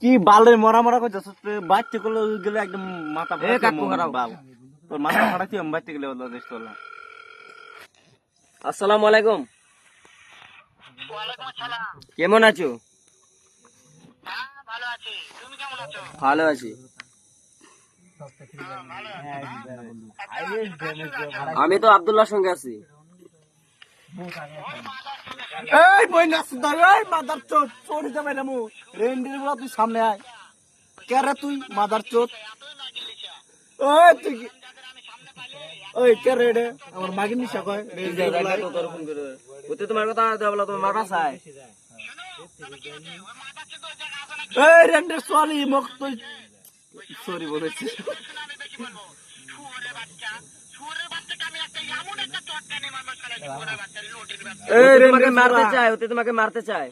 কি বালে মরা মরা করছিস বাচ্চা গুলো গেলে একদম মাথা বাল তোর মাথা ফাটাচ্ছি আমি বাচ্চা গেলে দেশ তোলা। আসসালামু আলাইকুম। কেমন আছো? ভালো আছি। আমি তো আব্দুল্লাহর সঙ্গে আছি। এই বই না সুদার এই মাদার চোদ চোর যাবে না মু রেন্ডির বলা তুই সামনে আয় কে রে তুই মাদার চোদ ওই তুই ওই কে রে রে আমার মাগির নিশা কয় তোমার কথা বলা তোমার মারবা চাই। এই রেন্ডের সরি মুখ তুই সরি বলেছি। তোমাকে মারতে চায়, তোমাকে মারতে চায়।